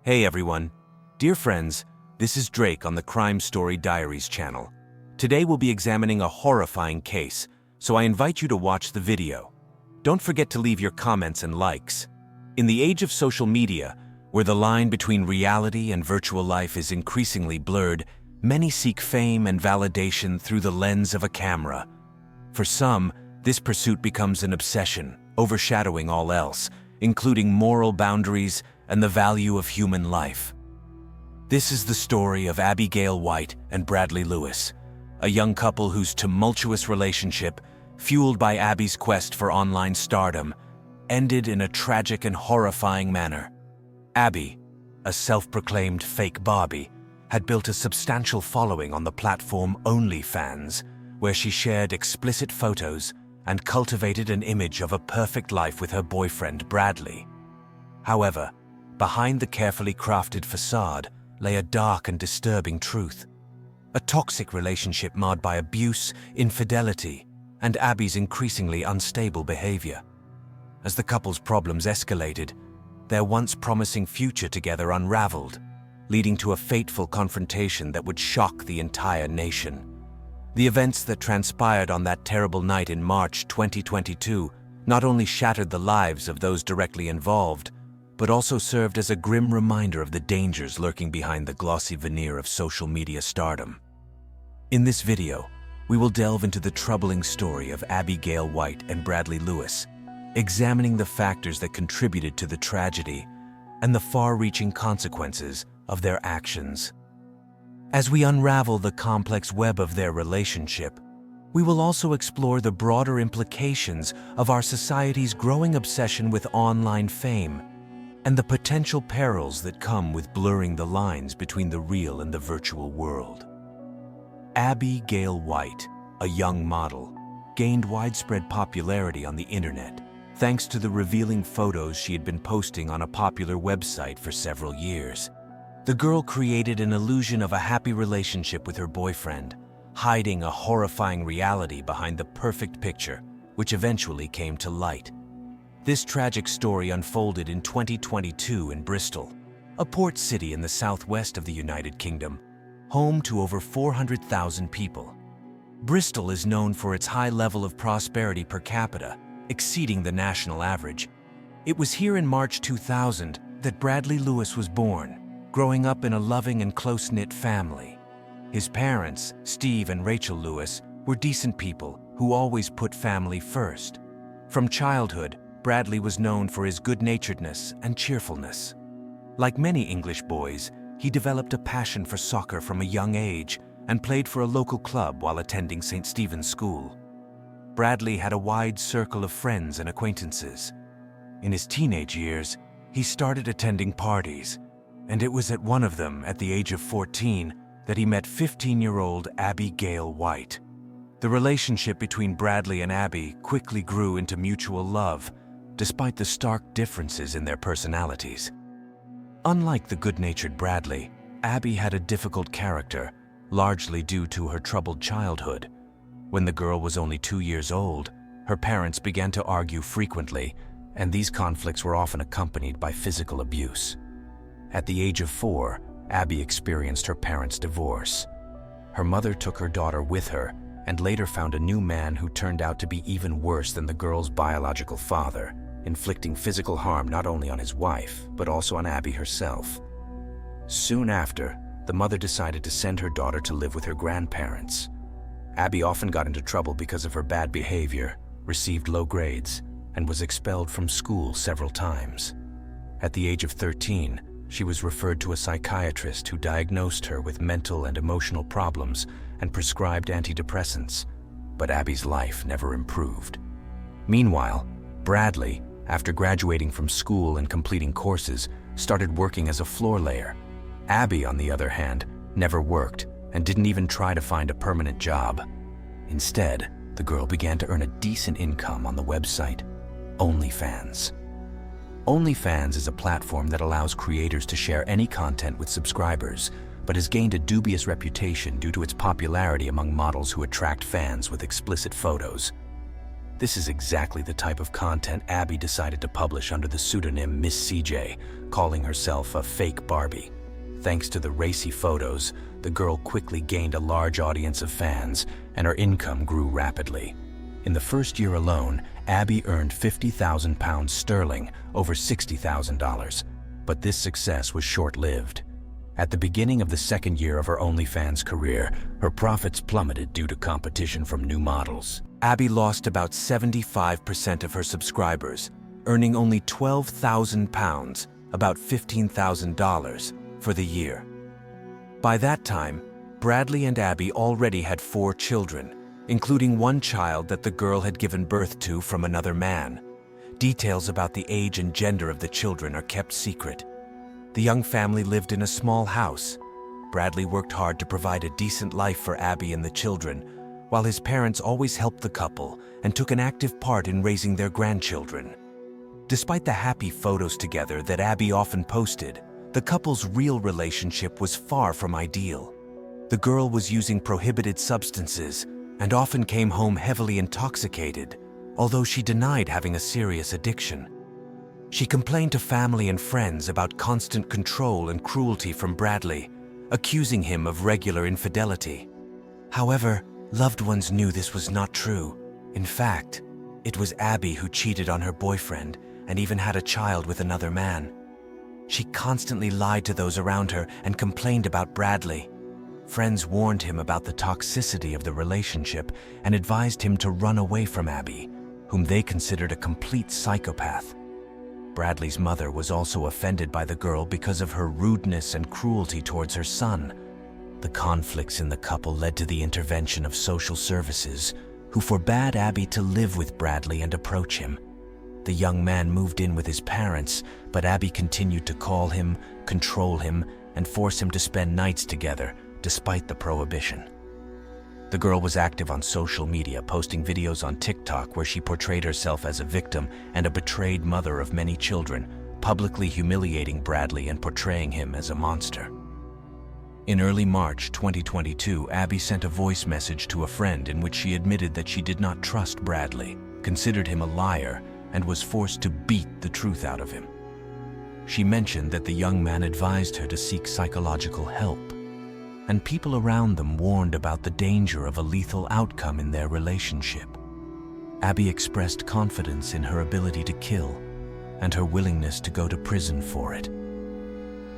Hey everyone. Dear friends, this is Drake on the Crime Story Diaries channel. Today we'll be examining a horrifying case, so I invite you to watch the video. Don't forget to leave your comments and likes. In the age of social media, where the line between reality and virtual life is increasingly blurred, many seek fame and validation through the lens of a camera. For some, this pursuit becomes an obsession, overshadowing all else, including moral boundaries and the value of human life. This is the story of Abigail White and Bradley Lewis, a young couple whose tumultuous relationship, fueled by Abby's quest for online stardom, ended in a tragic and horrifying manner. Abby, a self-proclaimed fake Barbie, had built a substantial following on the platform OnlyFans, where she shared explicit photos and cultivated an image of a perfect life with her boyfriend Bradley. However, behind the carefully crafted facade lay a dark and disturbing truth. A toxic relationship marred by abuse, infidelity, and Abby's increasingly unstable behavior. As the couple's problems escalated, their once promising future together unraveled, leading to a fateful confrontation that would shock the entire nation. The events that transpired on that terrible night in March 2022 not only shattered the lives of those directly involved, but also served as a grim reminder of the dangers lurking behind the glossy veneer of social media stardom. In this video, we will delve into the troubling story of Abigail White and Bradley Lewis, examining the factors that contributed to the tragedy and the far-reaching consequences of their actions. As we unravel the complex web of their relationship, we will also explore the broader implications of our society's growing obsession with online fame and the potential perils that come with blurring the lines between the real and the virtual world. Abigail White, a young model, gained widespread popularity on the internet thanks to the revealing photos she had been posting on a popular website for several years. The girl created an illusion of a happy relationship with her boyfriend, hiding a horrifying reality behind the perfect picture, which eventually came to light. This tragic story unfolded in 2022 in Bristol, a port city in the southwest of the United Kingdom, home to over 400,000 people. Bristol is known for its high level of prosperity per capita, exceeding the national average. It was here in March 2000 that Bradley Lewis was born, growing up in a loving and close-knit family. His parents, Steve and Rachel Lewis, were decent people who always put family first. From childhood, Bradley was known for his good-naturedness and cheerfulness. Like many English boys, he developed a passion for soccer from a young age and played for a local club while attending St. Stephen's School. Bradley had a wide circle of friends and acquaintances. In his teenage years, he started attending parties, and it was at one of them, at the age of 14, that he met 15-year-old Abigail White. The relationship between Bradley and Abby quickly grew into mutual love, despite the stark differences in their personalities. Unlike the good-natured Bradley, Abby had a difficult character, largely due to her troubled childhood. When the girl was only 2 years old, her parents began to argue frequently, and these conflicts were often accompanied by physical abuse. At the age of 4, Abby experienced her parents' divorce. Her mother took her daughter with her and later found a new man who turned out to be even worse than the girl's biological father, inflicting physical harm not only on his wife, but also on Abby herself. Soon after, the mother decided to send her daughter to live with her grandparents. Abby often got into trouble because of her bad behavior, received low grades, and was expelled from school several times. At the age of 13, she was referred to a psychiatrist who diagnosed her with mental and emotional problems and prescribed antidepressants, but Abby's life never improved. Meanwhile, Bradley, after graduating from school and completing courses, started working as a floor layer. Abby, on the other hand, never worked and didn't even try to find a permanent job. Instead, the girl began to earn a decent income on the website OnlyFans. OnlyFans is a platform that allows creators to share any content with subscribers, but has gained a dubious reputation due to its popularity among models who attract fans with explicit photos. This is exactly the type of content Abby decided to publish under the pseudonym Miss CJ, calling herself a fake Barbie. Thanks to the racy photos, the girl quickly gained a large audience of fans, and her income grew rapidly. In the first year alone, Abby earned £50,000 sterling, over $60,000. But this success was short-lived. At the beginning of the second year of her OnlyFans career, her profits plummeted due to competition from new models. Abby lost about 75% of her subscribers, earning only £12,000, about $15,000, for the year. By that time, Bradley and Abby already had 4 children, including one child that the girl had given birth to from another man. Details about the age and gender of the children are kept secret. The young family lived in a small house. Bradley worked hard to provide a decent life for Abby and the children, while his parents always helped the couple and took an active part in raising their grandchildren. Despite the happy photos together that Abby often posted, the couple's real relationship was far from ideal. The girl was using prohibited substances and often came home heavily intoxicated, although she denied having a serious addiction. She complained to family and friends about constant control and cruelty from Bradley, accusing him of regular infidelity. However, loved ones knew this was not true. In fact, it was Abby who cheated on her boyfriend and even had a child with another man. She constantly lied to those around her and complained about Bradley. Friends warned him about the toxicity of the relationship and advised him to run away from Abby, whom they considered a complete psychopath. Bradley's mother was also offended by the girl because of her rudeness and cruelty towards her son. The conflicts in the couple led to the intervention of social services, who forbade Abby to live with Bradley and approach him. The young man moved in with his parents, but Abby continued to call him, control him, and force him to spend nights together, despite the prohibition. The girl was active on social media, posting videos on TikTok where she portrayed herself as a victim and a betrayed mother of many children, publicly humiliating Bradley and portraying him as a monster. In early March 2022, Abby sent a voice message to a friend in which she admitted that she did not trust Bradley, considered him a liar, and was forced to beat the truth out of him. She mentioned that the young man advised her to seek psychological help, and people around them warned about the danger of a lethal outcome in their relationship. Abby expressed confidence in her ability to kill and her willingness to go to prison for it.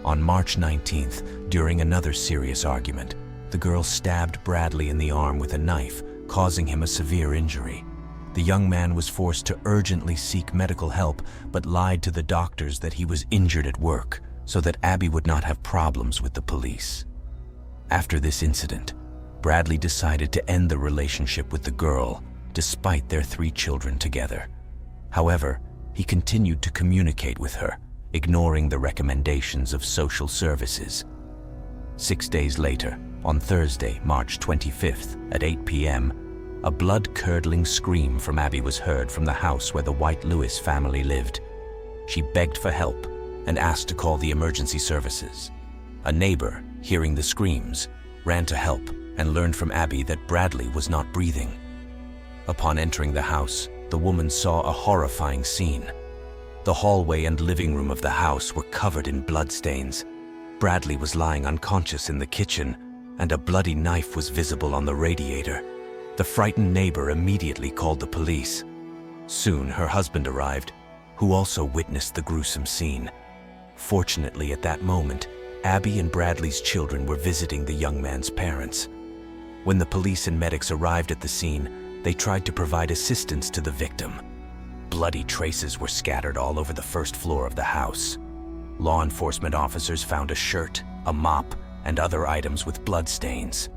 On March 19th, during another serious argument, the girl stabbed Bradley in the arm with a knife, causing him a severe injury. The young man was forced to urgently seek medical help, but lied to the doctors that he was injured at work, so that Abby would not have problems with the police. After this incident, Bradley decided to end the relationship with the girl, despite their 3 children together. However, he continued to communicate with her, ignoring the recommendations of social services. 6 days later, on Thursday, March 25th, at 8 p.m., a blood-curdling scream from Abby was heard from the house where the White Lewis family lived. She begged for help and asked to call the emergency services. A neighbor, hearing the screams, ran to help and learned from Abby that Bradley was not breathing. Upon entering the house, the woman saw a horrifying scene. The hallway and living room of the house were covered in bloodstains. Bradley was lying unconscious in the kitchen, and a bloody knife was visible on the radiator. The frightened neighbor immediately called the police. Soon, her husband arrived, who also witnessed the gruesome scene. Fortunately, at that moment, Abby and Bradley's children were visiting the young man's parents. When the police and medics arrived at the scene, they tried to provide assistance to the victim. Bloody traces were scattered all over the first floor of the house. Law enforcement officers found a shirt, a mop, and other items with bloodstains.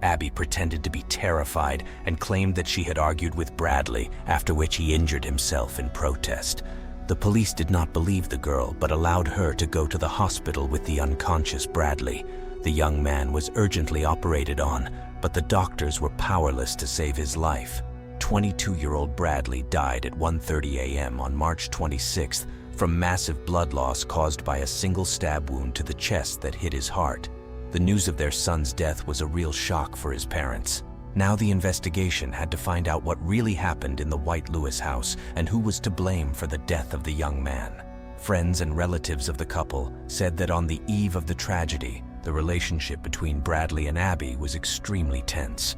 Abby pretended to be terrified and claimed that she had argued with Bradley, after which he injured himself in protest. The police did not believe the girl, but allowed her to go to the hospital with the unconscious Bradley. The young man was urgently operated on, but the doctors were powerless to save his life. 22-year-old Bradley died at 1:30 a.m. on March 26th from massive blood loss caused by a single stab wound to the chest that hit his heart. The news of their son's death was a real shock for his parents. Now the investigation had to find out what really happened in the White Lewis house and who was to blame for the death of the young man. Friends and relatives of the couple said that on the eve of the tragedy, the relationship between Bradley and Abby was extremely tense.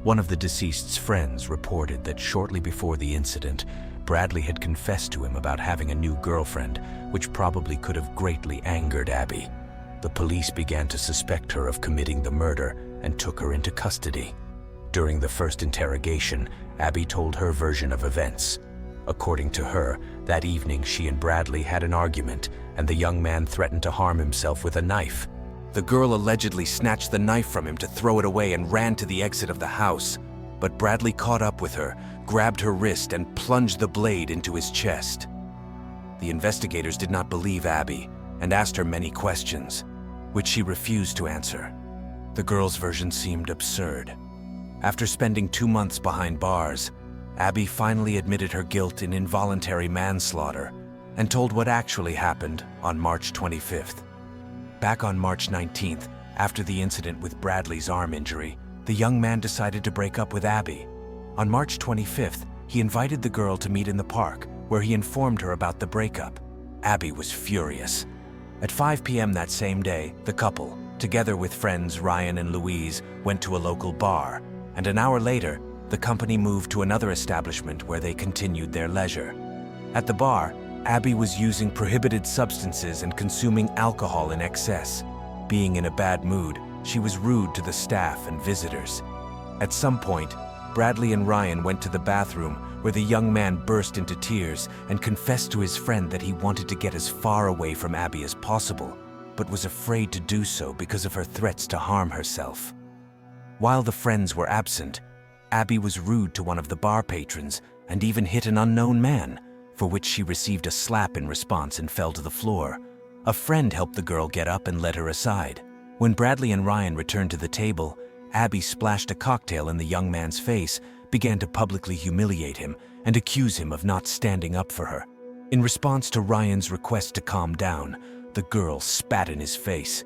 One of the deceased's friends reported that shortly before the incident, Bradley had confessed to him about having a new girlfriend, which probably could have greatly angered Abby. The police began to suspect her of committing the murder and took her into custody. During the first interrogation, Abby told her version of events. According to her, that evening she and Bradley had an argument, and the young man threatened to harm himself with a knife. The girl allegedly snatched the knife from him to throw it away and ran to the exit of the house. But Bradley caught up with her, grabbed her wrist, and plunged the blade into his chest. The investigators did not believe Abby and asked her many questions, which she refused to answer. The girl's version seemed absurd. After spending 2 months behind bars, Abby finally admitted her guilt in involuntary manslaughter and told what actually happened on March 25th. Back on March 19th, after the incident with Bradley's arm injury, the young man decided to break up with Abby. On March 25th, he invited the girl to meet in the park, where he informed her about the breakup. Abby was furious. At 5 p.m. that same day, the couple, together with friends Ryan and Louise, went to a local bar, and an hour later, the company moved to another establishment where they continued their leisure. At the bar, Abby was using prohibited substances and consuming alcohol in excess. Being in a bad mood, she was rude to the staff and visitors. At some point, Bradley and Ryan went to the bathroom where the young man burst into tears and confessed to his friend that he wanted to get as far away from Abby as possible, but was afraid to do so because of her threats to harm herself. While the friends were absent, Abby was rude to one of the bar patrons and even hit an unknown man, for which she received a slap in response and fell to the floor. A friend helped the girl get up and led her aside. When Bradley and Ryan returned to the table, Abby splashed a cocktail in the young man's face, began to publicly humiliate him, and accuse him of not standing up for her. In response to Ryan's request to calm down, the girl spat in his face.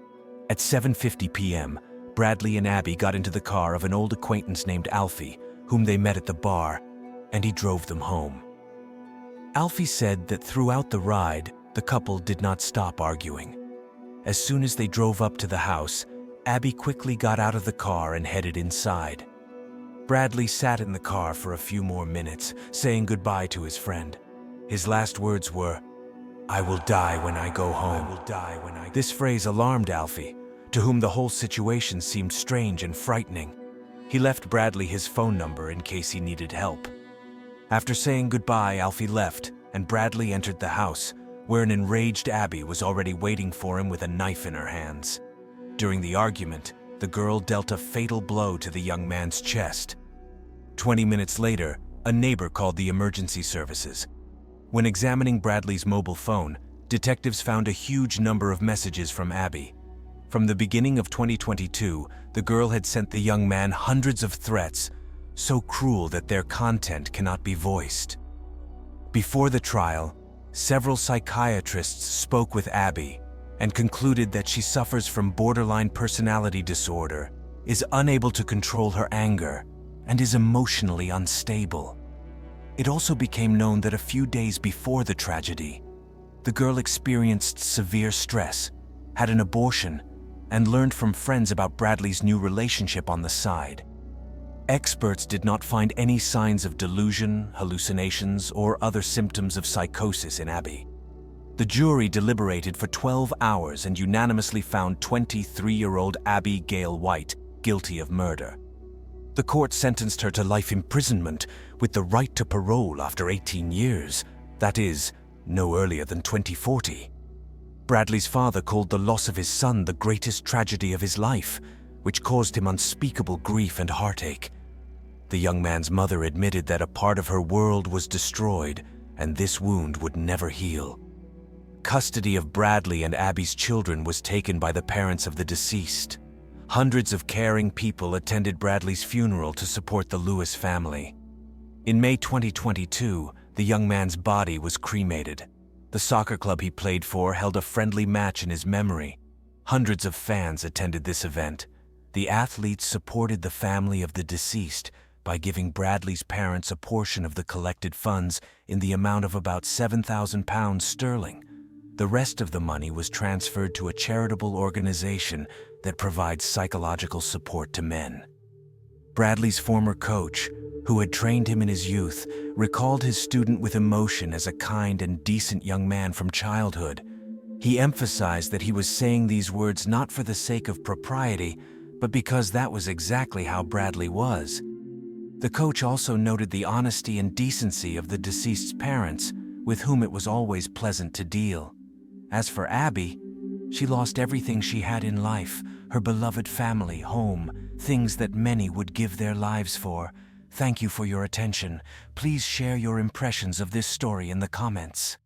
At 7:50 p.m., Bradley and Abby got into the car of an old acquaintance named Alfie, whom they met at the bar, and he drove them home. Alfie said that throughout the ride, the couple did not stop arguing. As soon as they drove up to the house, Abby quickly got out of the car and headed inside. Bradley sat in the car for a few more minutes, saying goodbye to his friend. His last words were, "I will die when I go home." I will die when I... This phrase alarmed Alfie, to whom the whole situation seemed strange and frightening. He left Bradley his phone number in case he needed help. After saying goodbye, Alfie left, and Bradley entered the house, where an enraged Abby was already waiting for him with a knife in her hands. During the argument, the girl dealt a fatal blow to the young man's chest. 20 minutes later, a neighbor called the emergency services. When examining Bradley's mobile phone, detectives found a huge number of messages from Abby. From the beginning of 2022, the girl had sent the young man hundreds of threats, so cruel that their content cannot be voiced. Before the trial, several psychiatrists spoke with Abby and concluded that she suffers from borderline personality disorder, is unable to control her anger, and is emotionally unstable. It also became known that a few days before the tragedy, the girl experienced severe stress, had an abortion, and learned from friends about Bradley's new relationship on the side. Experts did not find any signs of delusion, hallucinations, or other symptoms of psychosis in Abby. The jury deliberated for 12 hours and unanimously found 23-year-old Abigail White guilty of murder. The court sentenced her to life imprisonment with the right to parole after 18 years, that is, no earlier than 2040. Bradley's father called the loss of his son the greatest tragedy of his life, which caused him unspeakable grief and heartache. The young man's mother admitted that a part of her world was destroyed, and this wound would never heal. Custody of Bradley and Abby's children was taken by the parents of the deceased. Hundreds of caring people attended Bradley's funeral to support the Lewis family. In May 2022, the young man's body was cremated. The soccer club he played for held a friendly match in his memory. Hundreds of fans attended this event. The athletes supported the family of the deceased by giving Bradley's parents a portion of the collected funds in the amount of about £7,000 sterling. The rest of the money was transferred to a charitable organization that provides psychological support to men. Bradley's former coach, who had trained him in his youth, recalled his student with emotion as a kind and decent young man from childhood. He emphasized that he was saying these words not for the sake of propriety, but because that was exactly how Bradley was. The coach also noted the honesty and decency of the deceased's parents, with whom it was always pleasant to deal. As for Abby, she lost everything she had in life, her beloved family, home, things that many would give their lives for. Thank you for your attention. Please share your impressions of this story in the comments.